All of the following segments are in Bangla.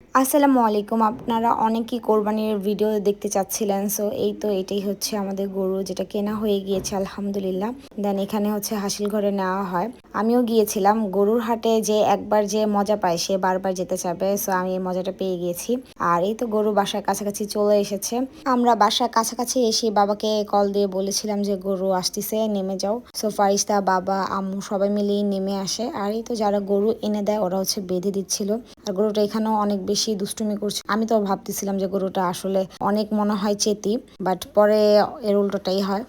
আসসালামু আলাইকুম। আপনারা অনেকেই কোরবানির ভিডিও দেখতে চাচ্ছিলেন। সো এই তো এটাই হচ্ছে আমাদের গরু, যেটা কেনা হয়ে গিয়েছে আলহামদুলিল্লাহ। দেন এখানে হচ্ছে হাসিল ঘরে নেওয়া হয়। আমিও গিয়েছিলাম। গরুর হাটে যে একবার যে মজা পায় সে বারবার যেতে চাবে। সো আমি এই মজাটা পেয়ে গিয়েছি। আর এই তো গরু বাসার কাছাকাছি চলে এসেছে। আমরা বাসার কাছাকাছি এসে বাবাকে কল দিয়ে বলেছিলাম যে গরু আসতেছে, নেমে যাও। সো ফারিস্তা, বাবা, আম্মু সবাই মিলেই নেমে আসে। আর এই তো যারা গরু এনে দেয় ওরা হচ্ছে বেঁধে দিচ্ছিল। আর গরুটা এখানেও অনেক বেশি দুষ্টুমি করছে। আমি তো ভাবতেছিলাম যে গরুটা আসলে অনেক মনে হয় চেতি, বাট পরে এর উল্টোটাই হয়।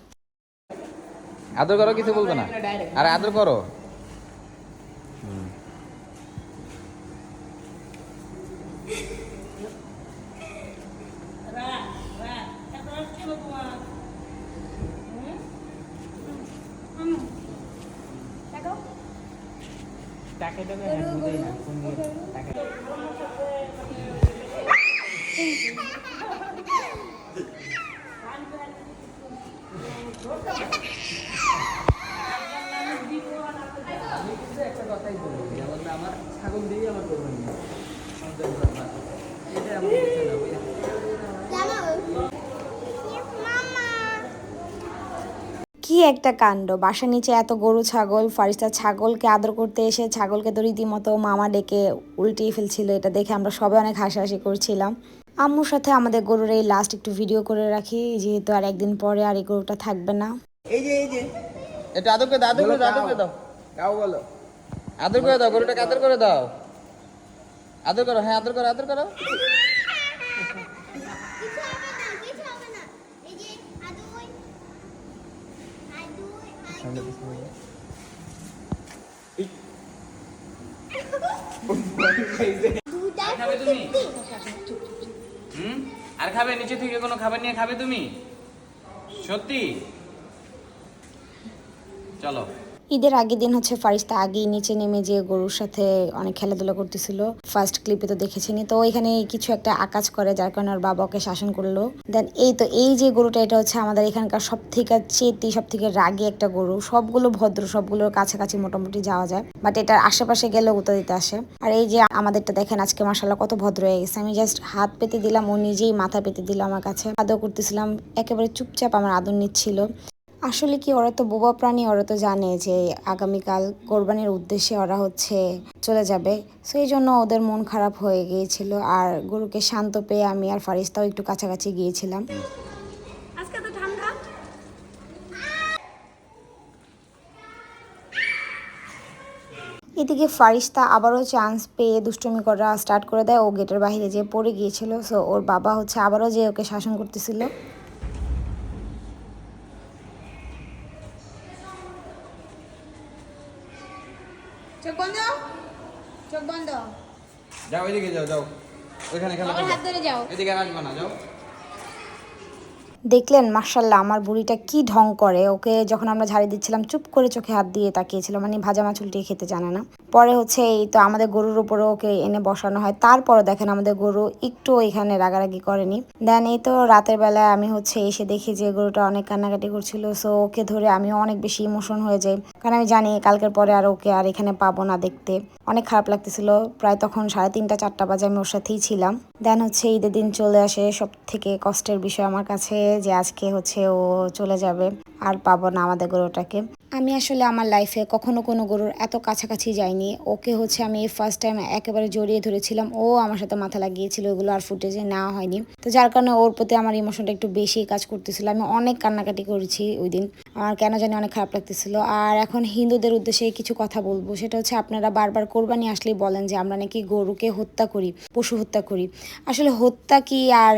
আদর করো, কিছু বলবে না। আরে আদর করো। একটা কথাই বলি, যেমন আমার ছাগল দিয়েই আমার করবেন না, এটা আমার ইচ্ছা না, বুঝলেন? কি একটা কাণ্ড! বাসার নিচে এত গরু ছাগল। ফারিস্তা ছাগলকে আদর করতে এসে ছাগলকে তো রীতিমতো মামা ডেকে উল্টিয়ে ফেলছিল। এটা দেখে আমরা সবাই অনেক হাসাহাসি করছিলাম। আম্মুর সাথে আমাদের গরুর এই লাস্ট একটু ভিডিও করে রাখি, যেহেতু আর একদিন পরে আর এই গরুটা থাকবে না। এই যে এটা আদর করে দাও, আদর করে দাও, আদর করে দাও, কাউ বলো, আদর করে দাও, গরুটাকে আদর করে দাও, আদর করো, হ্যাঁ আদর করো, আদর করো। খাবে তুমি? আর খাবে? নিচে থেকে কোনো খাবার নিয়ে খাবে তুমি? সত্যি? চলো। ঈদের আগের দিন হচ্ছে ফারিস্তা আগেই নিচে নেমে যে গরুর সাথে অনেক খেলাধুলা করতেছিল। ফার্স্ট ক্লিপে তো দেখেছিনি। তো এখানে কিছু একটা আকাজ করে, যার কারণে ওর বাবা ওকে শাসন করলো। দেন এই তো এই যে গরুটা, এটা হচ্ছে আমাদের এখানকার সব থেকে চেতি, সব থেকে রাগী একটা গরু। সবগুলো ভদ্র, সবগুলোর কাছাকাছি মোটামুটি যাওয়া যায়, বাট এটার আশেপাশে গেলে উত্তর দিতে আসে। আর এই যে আমাদেরটা দেখেন আজকে মাশাআল্লাহ কত ভদ্র হয়ে গেছে। আমি জাস্ট হাত পেতে দিলাম, ও নিজেই মাথা পেতে দিল আমার কাছে। আদর করতেছিলাম, একেবারে চুপচাপ আমার আদর নিচ্ছিল। আসলে কি, ওরা তো বোবা প্রাণী, ওরা তো জানে যে আগামীকাল কোরবানির উদ্দেশ্যে ওরা হচ্ছে চলে যাবে। সো এই জন্য ওদের মন খারাপ হয়ে গিয়েছিল। আর গরুকে শান্ত পেয়ে আমি আর ফারিস্তাও একটু কাছাকাছি গিয়েছিলাম। এদিকে ফারিস্তা আবারও চান্স পেয়ে দুষ্টুমি করা স্টার্ট করে দেয়। ও গেটের বাইরে যেয়ে পড়ে গিয়েছিল। সো ওর বাবা হচ্ছে আবারও যে ওকে শাসন করতেছিল। চোখ বন্ধ, চোখ বন্ধ। যাও এদিকে, যাও যাও, ওইখানে খেলা আমার হাত ধরে যাও। এদিকে আর আসবে না, যাও। দেখলেন মাশাল্লাহ আমার বুড়িটা কি ঢং করে। ওকে যখন আমরা ঝাড়ি দিচ্ছিলাম চুপ করে চোখে হাত দিয়ে তাকিয়েছিল, মানে ভাজা মাছ উল্টিয়ে খেতে জানে না। পরে হচ্ছে এই তো আমাদের গরুর উপরে ওকে এনে বসানো হয়। তারপরও দেখেন আমাদের গরু একটু এখানে রাগারাগি করেনি। দেন এই তো রাতের বেলায় আমি হচ্ছে এসে দেখি যে গরুটা অনেক কান্নাকাটি করছিল। সো ওকে ধরে আমিও অনেক বেশি ইমোশন হয়ে যাই, কারণ আমি জানি কালকের পরে আর ওকে আর এখানে পাবো না দেখতে। অনেক খারাপ লাগতেছিল। প্রায় তখন 3:30 4টা বাজে আমি ওর সাথেই ছিলাম। দেন হচ্ছে ঈদের দিন চলে আসে। সব থেকে কষ্টের বিষয় আমার কাছে যে আজকে হচ্ছে ও চলে যাবে, আর পাবো না আমাদের গরুটাকে। আমি আসলে আমার লাইফে কখনো কোনো গরুর এত কাছাকাছি যাইনি। ওকে হচ্ছে আমি ফার্স্ট টাইম একেবারে জড়িয়ে ধরেছিলাম। ও আমার সাথে মাথা লাগিয়েছিল, ওগুলো আর ফুটেজে নেওয়া হয়নি। তো যার কারণে ওর প্রতি আমার ইমোশনটা একটু বেশি কাজ করতেছিল। আমি অনেক কান্নাকাটি করেছি ওই দিন। আমার কেন জানি অনেক খারাপ লাগতেছিল। আর এখন হিন্দুদের উদ্দেশ্যে কিছু কথা বলবো, সেটা হচ্ছে আপনারা বারবার কোরবানি আসলেই বলেন যে আমরা নাকি গরুকে হত্যা করি, পশু হত্যা করি। আসলে হত্যা কি আর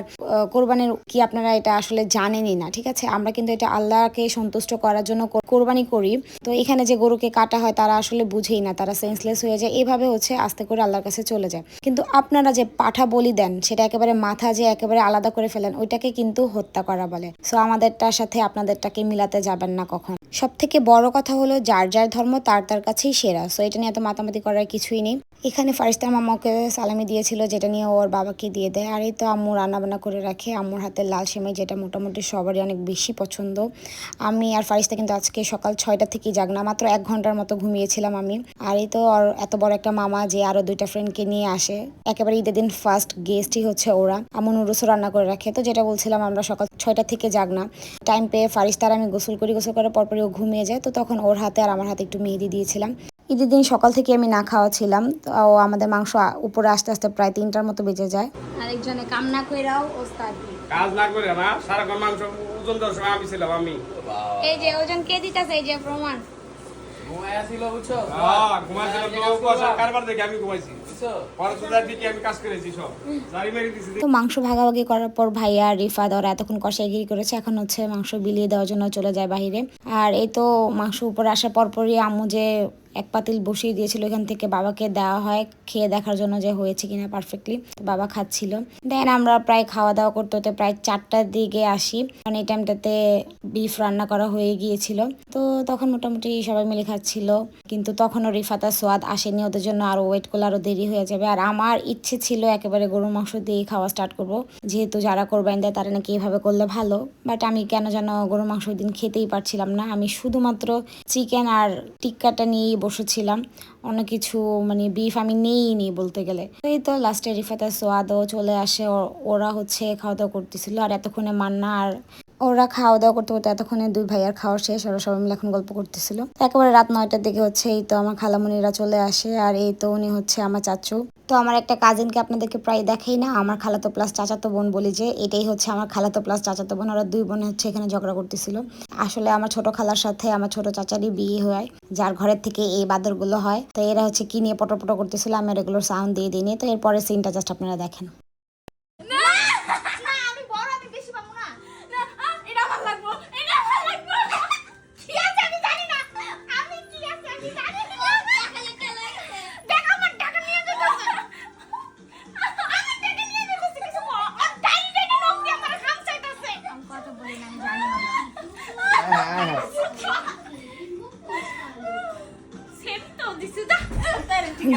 কোরবানির কি আপনারা এটা আসলে জানেনই না, ঠিক আছে? আমরা কিন্তু এটা আল্লাহকে সন্তুষ্ট করার জন্য কোরবানি করি। তো এখানে যে গরুকে কাটা হয় তারা আসলে বুঝেই না, তারা সেন্সলেস হয়ে যায়, এভাবে হচ্ছে আস্তে করে আল্লাহর কাছে চলে যায়। কিন্তু আপনারা যে পাঠা বলি দেন, সেটা একেবারে মাথা যে একেবারে আলাদা করে ফেলেন, ওইটাকে কিন্তু হত্যা করা বলে। সো আমাদেরটার সাথে আপনাদেরটাকে মিলাতে যাবেন না কখন। সব থেকে বড় কথা হলো যার যার ধর্ম তার তার কাছেই সেরা। সো এটা নিয়ে এত মাতামাতি করার কিছুই নেই। এখানে ফারিস্তার মামা ওকে সালামি দিয়েছিল, যেটা নিয়ে ওর বাবাকে দিয়ে দেয়। আর এই তো আম্মু রান্নাবান্না করে রাখে, আম্মুর হাতের লাল সেমাই, যেটা মোটামুটি সবারই অনেক বেশি পছন্দ। আমি আর ফারিস্তা কিন্তু আজকে সকাল 6টা থেকেই জাগনা, মাত্র 1 ঘন্টার মতো ঘুমিয়েছিলাম আমি। আর এই তো আর এত বড় একটা মামা যে আরো 2টা ফ্রেন্ডকে নিয়ে আসে, একেবারে ঈদের দিন ফার্স্ট গেস্টই হচ্ছে ওরা। আম্মু নুডলসও রান্না করে রাখে। তো যেটা বলছিলাম, আমরা সকাল 6টা থেকে জাগনা, টাইম পেয়ে ফারিস্তার আমি গোসল করার পরপরই ও ঘুমিয়ে যায়। তো তখন ওর হাতে আর আমার হাতে একটু মেহেদি দিয়েছিলাম। ঈদের দিন সকাল থেকে আমি না খাওয়া ছিলাম। তো আমাদের মাংস উপরে আস্তে আস্তে প্রায় 3টার মতো বেজে যায়। আরেকজনে কামনা কইরাও ওস্তাদ। কাজ না করে না সারাক্ষণ মাংস ওজন দেওয়ার সময় আমি ছিলাম আমি এই যে ওজন কে দিতেছে, এই যে প্রমাণ। ঘুমাইছিলাম তো কুয়াশার কারবার দেখে আমি ঘুমাইছি পড়াশোনার দিকে আমি কাজ করেছি সব জারি মেরে দিছি। তো মাংস ভাগাভাগি করার পর ভাইয়া রিফাত ওরা এতক্ষণ কষাইগিরি করেছে, এখন হচ্ছে মাংস বিলিয়ে দেওয়ার জন্য চলে যায় বাহিরে। আর এই তো মাংস উপরে আসার পরপরই আম্মু যে এক পাতিল বসিয়ে দিয়েছিল, এখান থেকে বাবাকে দেওয়া হয় খেয়ে দেখার জন্য যে হয়েছে কিনা পারফেক্টলি। বাবা খাচ্ছিল। দেন আমরা প্রায় খাওয়া দাওয়া করতে হতে প্রায় 4টার দিকে আসি, কারণ এই টাইমটাতে বিফ রান্না করা হয়ে গিয়েছিল। তো তখন মোটামুটি সবাই মিলে খাচ্ছিল, কিন্তু তখনও রিফাত আর সোয়াদ আসেনি, ওদের জন্য আরো ওয়েট করলে আরো দেরি হয়ে যাবে। আর আমার ইচ্ছে ছিল একেবারে গরুর মাংস দিয়ে খাওয়া স্টার্ট করব, যেহেতু যারা কোরবানি দেয় তারা নাকি এভাবে করলে ভালো। বাট আমি কেন যেন গরুর মাংস দিন খেতেই পারছিলাম না। আমি শুধুমাত্র চিকেন আর টিক্কাটা নিয়েই বসেছিলাম, অনেক কিছু মানে বিফ আমি নিইনি বলতে গেলে। এই তো লাস্টে রিফাত আর সোয়াদও চলে আসে, ওরা হচ্ছে খাওয়া দাওয়া করতেছিল। আর এতক্ষণে মান্না আর ওরা খাওয়া দাওয়া করতে করতে এতক্ষণে 2 ভাইয়ার খাওয়া শেষ, ওরা সবাই মিলে এখন গল্প করতেছিল। একেবারে রাত 9টার দিকে হচ্ছে এই তো আমার খালামণিরা চলে আসে। আর এই তো উনি হচ্ছে আমার চাচু। তো আমার একটা কাজিনকে আপনাদেরকে প্রায় দেখাই না, আমার খালাতো প্লাস চাচাতো বোন বলি, যে এটাই হচ্ছে আমার খালাতো প্লাস চাচাতো বোন। ওরা 2 বোন হচ্ছে এখানে ঝগড়া করতেছিল। আসলে আমার ছোট খালার সাথে আমার ছোট চাচারই বিয়ে হয়, যার ঘরের থেকে এই বাদরগুলো হয়। তো এরা হচ্ছে কি নিয়ে পটপট করতেছিল, আমি রেগুলার সাউন্ড দিয়ে দিই। তো এরপরে সিনটা জাস্ট আপনারা দেখেন।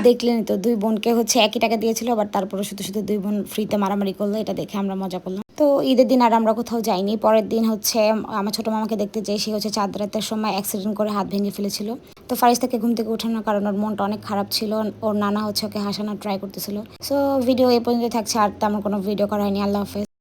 দেখলেন তো 2 বোনকে হচ্ছে একই টাকা দিয়েছিল, বাট তারপরে শুধু শুধু 2 বোন ফ্রিতে মারামারি করলো, এটা দেখে আমরা মজা করলাম। তো ঈদের দিন আর আমরা কোথাও যাইনি। পরের দিন হচ্ছে আমার ছোট মামাকে দেখতে যাই, সে হচ্ছে চাঁদ রাতের সময় অ্যাক্সিডেন্ট করে হাত ভেঙে ফেলেছিল। তো ফারিস্তাকে ঘুম থেকে ওঠানোর কারণ ওর মনটা অনেক খারাপ ছিল, ওর নানা হচ্ছে ওকে হাসানোর ট্রাই করতেছিল। সো ভিডিও এই পর্যন্ত থাকছে, আর তেমন কোনো ভিডিও করা হয়নি। আল্লাহ হাফেজ।